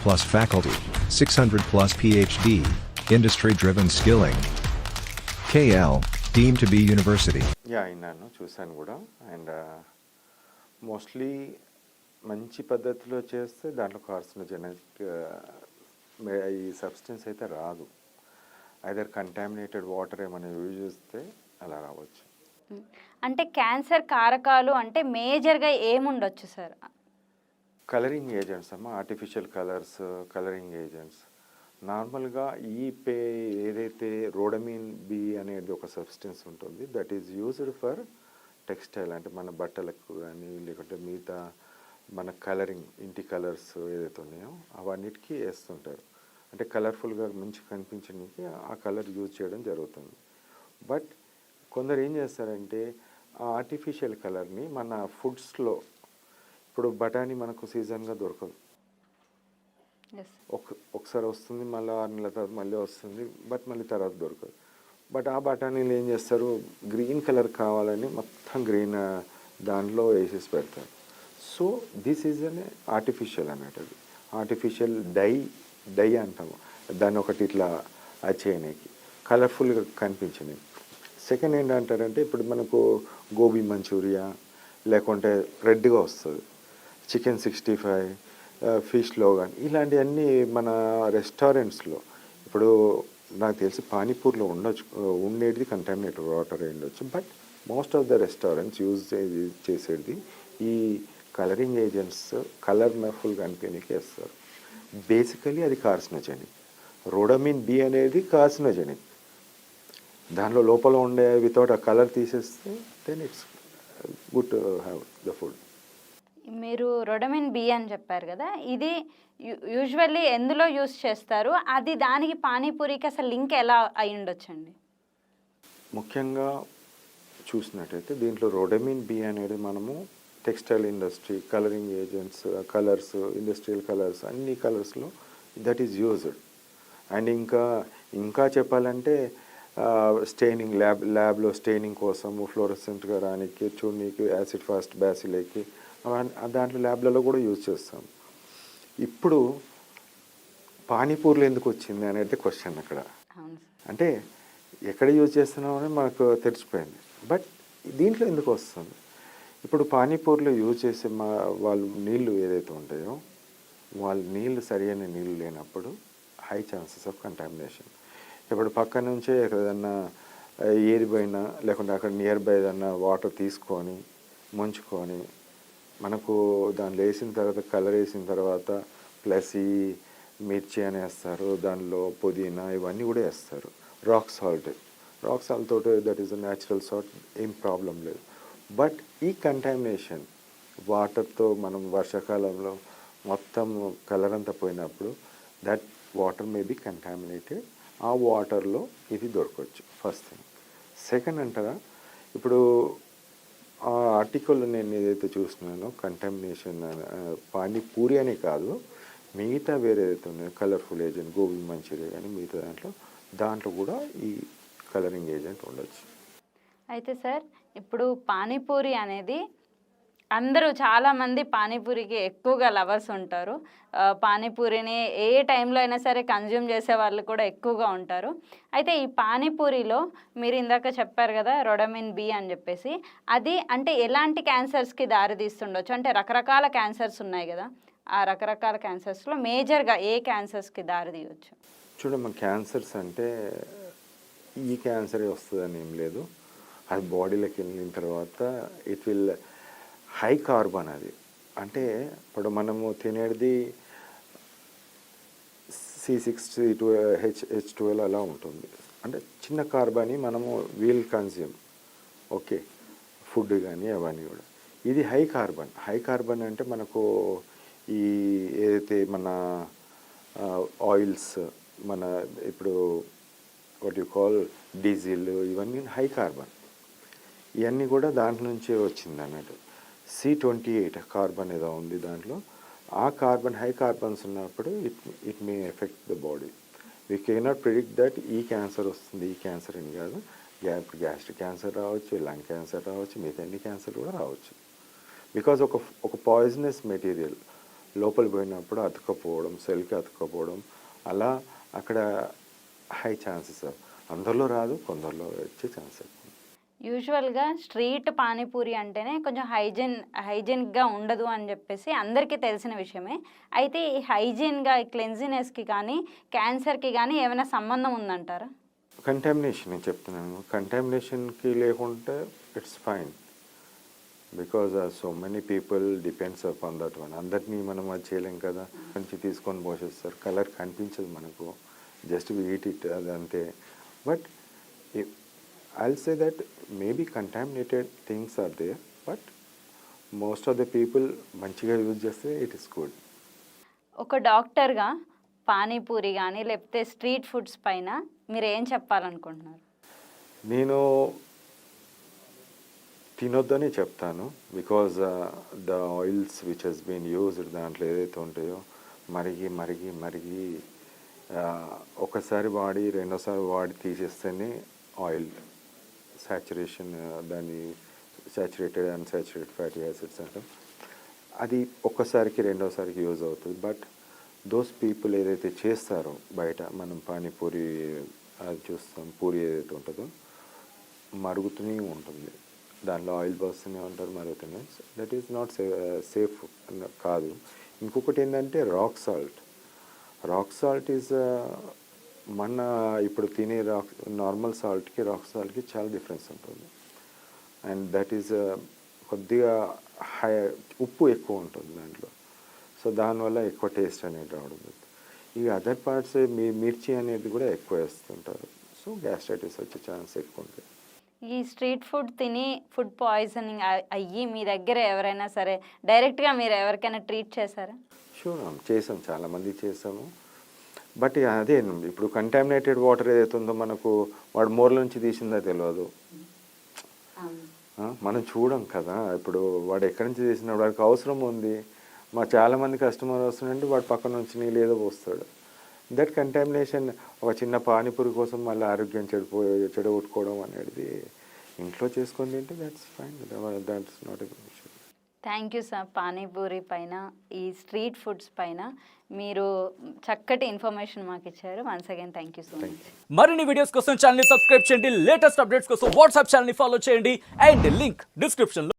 plus faculty, 600 plus PhD, industry-driven skilling. KL, deemed to be university. Yeah విన్నాను, చూశాను కూడా. And mostly మంచి పద్ధతిలో చేస్తే దాంట్లో కార్సినోజెనిక్ ఈ సబ్స్టెన్స్ అయితే రాదు. ఐదర్ కంటామినేటెడ్ వాటర్ ఏమైనా యూజ్ చేస్తే అలా రావచ్చు. అంటే క్యాన్సర్ కారకాలు అంటే మేజర్గా ఏముండొచ్చు సార్? కలరింగ్ ఏజెంట్స్ అమ్మ, ఆర్టిఫిషియల్ కలర్స్, కలరింగ్ ఏజెంట్స్. నార్మల్గా ఏదైతే రోడమిన్ బి అనేది ఒక సబ్స్టెన్స్ ఉంటుంది, that is used for textile, అంటే మన బట్టలకు కానీ లేకుంటే మిగతా మన కలరింగ్ ఇంటి కలర్స్ ఏదైతే ఉన్నాయో అవన్నిటికీ వేస్తుంటారు. అంటే కలర్ఫుల్గా మంచి కనిపించడానికి ఆ కలర్ యూజ్ చేయడం జరుగుతుంది. బట్ కొందరు ఏం చేస్తారంటే ఆ ఆర్టిఫిషియల్ కలర్ని మన ఫుడ్స్లో, ఇప్పుడు బఠానీ మనకు సీజన్గా దొరకదు, ఒకసారి వస్తుంది, మళ్ళీ 6 నెలల తర్వాత మళ్ళీ వస్తుంది, బట్ మళ్ళీ తర్వాత దొరకదు. బట్ ఆ బఠానీలు ఏం చేస్తారు, గ్రీన్ కలర్ కావాలని మొత్తం గ్రీన్ దాంట్లో వేసేసి పెడతారు. So this is an artificial అన్నట్టు. ఆర్టిఫిషియల్ డై అంటాము దాన్ని, ఒకటి ఇట్లా చేయడానికి కలర్ఫుల్గా కనిపించినవి. సెకండ్ ఏంటంటారంటే, ఇప్పుడు మనకు గోబీ మంచూరియా లేకుంటే రెడ్గా వస్తుంది, చికెన్ 65, ఫిష్లో కానీ ఇలాంటివన్నీ మన రెస్టారెంట్స్లో, ఇప్పుడు నాకు తెలిసి పానీపూర్లో ఉండేది కంటామినేటెడ్ వాటర్ ఉండొచ్చు. But most of the restaurants use చేసేది ఈ కలరింగ్ ఏజెంట్స్ కలర్ఫుల్గా అనిపించడానికి వేస్తారు. బేసికలీ అది కార్సినోజెనిక్. రోడమిన్ బి అనేది కార్సినోజెనిక్. దానిలో లోపల ఉండే వితౌట్ ఆ కలర్ తీసేస్తే then it's good to have the food. మీరు రోడమిన్ బి అని చెప్పారు కదా, ఇది యూజువల్లీ ఎందులో యూజ్ చేస్తారు? అది దానికి పానీపూరికి అసలు లింక్ ఎలా అయి ఉండొచ్చండి? ముఖ్యంగా చూసినట్టయితే దీంట్లో రోడమిన్ బి అనేది మనము textile industry, colouring agents, colours, industrial colours, అన్ని కలర్స్లో దట్ ఈజ్ యూజ్డ్. అండ్ ఇంకా చెప్పాలంటే స్టెయినింగ్ ల్యాబ్లో స్టెయినింగ్ కోసము, ఫ్లోరసెంట్గా రానికి, చూడనీకి, యాసిడ్ ఫాస్ట్ బ్యాసిలేకి దాంట్లో ల్యాబ్లలో కూడా యూజ్ చేస్తాం. ఇప్పుడు పానీపూర్లు ఎందుకు వచ్చింది అనేది క్వశ్చన్ అక్కడ. అంటే ఎక్కడ యూజ్ చేస్తున్నామని మనకు తెలిసిపోయింది, బట్ దీంట్లో ఎందుకు వస్తుంది? ఇప్పుడు పానీపూర్లో యూజ్ చేసే వాళ్ళు నీళ్ళు ఏదైతే ఉంటాయో, వాళ్ళ నీళ్ళు సరైన నీళ్ళు లేనప్పుడు హై ఛాన్సెస్ ఆఫ్ కంటామినేషన్. ఇప్పుడు పక్క నుంచే ఏదన్నా ఏరిపోయినా లేకుంటే అక్కడ నియర్ బై ఏదన్నా వాటర్ తీసుకొని ముంచుకొని మనకు దాంట్లో వేసిన తర్వాత, కలర్ వేసిన తర్వాత ప్లస్ ఈ మిర్చి అని వేస్తారు, దానిలో పుదీనా ఇవన్నీ కూడా వేస్తారు. రాక్ సాల్ట్ తోటి, that is a natural salt, ఏం ప్రాబ్లం లేదు. బట్ ఈ కంటామినేషన్ వాటర్తో మనం వర్షాకాలంలో మొత్తం కలర్ అంతా పోయినప్పుడు that water may be contaminated. ఆ వాటర్లో ఇది దొరకవచ్చు, ఫస్ట్ థింగ్. సెకండ్ అంటారా, ఇప్పుడు ఆ ఆర్టికల్ నేను ఏదైతే చూస్తున్నానో కంటామినేషన్ పానీపూరి అనే కాదు, మిగతా వేరే ఏదైతే ఉన్నాయో కలర్ఫుల్ ఏజెంట్, గోబీ మంచూరియా కానీ మిగతా దాంట్లో కూడా ఈ కలరింగ్ ఏజెంట్ ఉండొచ్చు. అయితే సార్, ఇప్పుడు పానీపూరి అనేది చాలామంది పానీపూరికి ఎక్కువగా లవర్స్ ఉంటారు. పానీపూరిని ఏ టైంలో అయినా సరే కన్జ్యూమ్ చేసే వాళ్ళు కూడా ఎక్కువగా ఉంటారు. అయితే ఈ పానీపూరిలో మీరు ఇందాక చెప్పారు కదా రోడమిన్ బి అని చెప్పేసి, అది అంటే ఎలాంటి క్యాన్సర్స్కి దారితీస్తుండొచ్చు? అంటే రకరకాల క్యాన్సర్స్ ఉన్నాయి కదా, ఆ రకరకాల క్యాన్సర్స్లో మేజర్గా ఏ క్యాన్సర్స్కి దారితీయవచ్చు? చూడమ్మా, క్యాన్సర్స్ అంటే ఈ క్యాన్సరే వస్తుందని ఏం లేదు. అది బాడీలోకి వెళ్ళిన తర్వాత ఇట్ విల్ హై కార్బన్. అది అంటే ఇప్పుడు మనము తినేది C6H12 అలా ఉంటుంది. అంటే చిన్న కార్బన్ మనము వీల్ కన్జ్యూమ్, ఓకే, ఫుడ్ కానీ అవన్నీ కూడా. ఇది హై కార్బన్ అంటే మనకు ఈ ఏదైతే మన ఆయిల్స్, మన ఇప్పుడు వాట్ యు కాల్ డీజిల్, ఇవన్నీ హై కార్బన్. ఇవన్నీ కూడా దాంట్లో నుంచే వచ్చింది అన్నట్టు. C28 కార్బన్ ఏదో ఉంది దాంట్లో. ఆ కార్బన్, హై కార్బన్స్ ఉన్నప్పుడు it may affect the body. We cannot predict that ఈ క్యాన్సర్ వస్తుంది, ఈ క్యాన్సర్ అని కాదు. ఇప్పుడు గ్యాస్ట్రిక్ క్యాన్సర్ రావచ్చు, లంగ్ క్యాన్సర్ రావచ్చు, మిగతా అన్ని క్యాన్సర్ కూడా రావచ్చు. బికాజ్ ఒక పాయిజనస్ మెటీరియల్ లోపల పోయినప్పుడు అతుక్కపోవడం, సెల్కి అతుక్కపోవడం, అలా అక్కడ హై ఛాన్సెస్. అందరిలో రాదు, కొందరిలో వచ్చే ఛాన్సెస్. యూజువల్గా స్ట్రీట్ పానీపూరి అంటేనే కొంచెం హైజీన్గా ఉండదు అని చెప్పేసి అందరికీ తెలిసిన విషయమే. అయితే ఈ హైజీన్గా క్లెన్జినెస్కి కానీ క్యాన్సర్కి కానీ ఏమైనా సంబంధం ఉందంటారా? కంటామినేషన్ నేను చెప్తున్నాను. కంటామినేషన్కి లేకుంటే it's fine, because so many people depends upon that one. అందరినీ మనం అది చేయలేం కదా, మంచి తీసుకొని పోసేస్తారు, కలర్ కనిపించదు మనకు, జస్ట్ వి ఈట్ ఇట్, అది అంతే. But I'll say that maybe contaminated things are there, but most of the people మంచిగా యూజ్ చేస్తే ఇట్ ఇస్ గుడ్. ఒక డాక్టర్గా పానీపూరి కానీ లేకపోతే స్ట్రీట్ ఫుడ్స్ పైన మీరు ఏం చెప్పాలనుకుంటున్నారు? నేను తినొద్దని చెప్తాను, because the oils which has been used దాంట్లో ఏదైతే ఉంటాయో మరిగి మరిగి మరిగి ఒకసారి వాడి రెండోసారి వాడి తీసేస్తేనే ఆయిల్ సాచురేషన్, దాన్ని సాచురేటెడ్ అన్సాచురేటెడ్ ఫ్యాటీ యాసిడ్స్ అంటాం, అది ఒక్కసారికి రెండోసారికి యూజ్ అవుతుంది. బట్ దోస్ పీపుల్ ఏదైతే చేస్తారో బయట, మనం పానీపూరి అది చూస్తాం, పూరి ఏదైతే ఉంటుందో మరుగుతూనే ఉంటుంది, దాంట్లో ఆయిల్ పోస్తూనే ఉంటారు, మరుగుతూనే. దట్ ఈస్ నాట్ సేఫ్ కాదు. ఇంకొకటి ఏంటంటే rock salt. Rock salt is మన ఇప్పుడు తినే నార్మల్ సాల్ట్కి రాక్ సాల్ట్కి చాలా డిఫరెన్స్ ఉంటుంది. అండ్ దట్ ఈజ్ కొద్దిగా హై, ఉప్పు ఎక్కువ ఉంటుంది దాంట్లో, సో దానివల్ల ఎక్కువ టేస్ట్ అనేది రావడం. ఈ అదర్ పార్ట్స్ మిర్చి అనేది కూడా ఎక్కువ వేస్తుంటారు, సో గ్యాస్ట్రైటిస్ వచ్చే ఛాన్స్ ఎక్కువ ఉంటుంది. ఈ స్ట్రీట్ ఫుడ్ తిని ఫుడ్ పాయిజనింగ్ అయ్యి మీ దగ్గర ఎవరైనా సరే డైరెక్ట్గా మీరు ఎవరికైనా ట్రీట్ చేశారా? షూర్, చేసాం, చాలామంది చేసాము. బట్ అదే ఇప్పుడు కంటామినేటెడ్ వాటర్ ఏదైతే ఉందో మనకు వాడు మోర్ల నుంచి తీసిందో తెలియదు, మనం చూడం కదా. ఇప్పుడు వాడు ఎక్కడి నుంచి తీసినా వాడికి అవసరం ఉంది, మా చాలామంది కస్టమర్ వస్తుందంటే వాడు పక్కన నుంచి నీళ్ళు ఏదో పోస్తాడు. దట్ కంటామినేషన్, ఒక చిన్న పానీపూరి కోసం మళ్ళీ ఆరోగ్యం చెడగొట్టుకోవడం అనేది ఇంట్లో చేసుకొని తింటే that's fine, that's not a issue. Thank you sir. Panipuri పైన, ఈ స్ట్రీట్ ఫుడ్స్ పైన మీరు చక్కటి ఇన్ఫర్మేషన్ మాకు ఇచ్చారు. Once again thank you so much. మరిన్ని వీడియోస్ కోసం ఛానల్ ని సబ్స్క్రైబ్ చేయండి, లేటెస్ట్ అప్డేట్స్ కోసం వాట్సాప్ ఛానల్ ని ఫాలో చేయండి, అండ్ లింక్ డిస్క్రిప్షన్ లో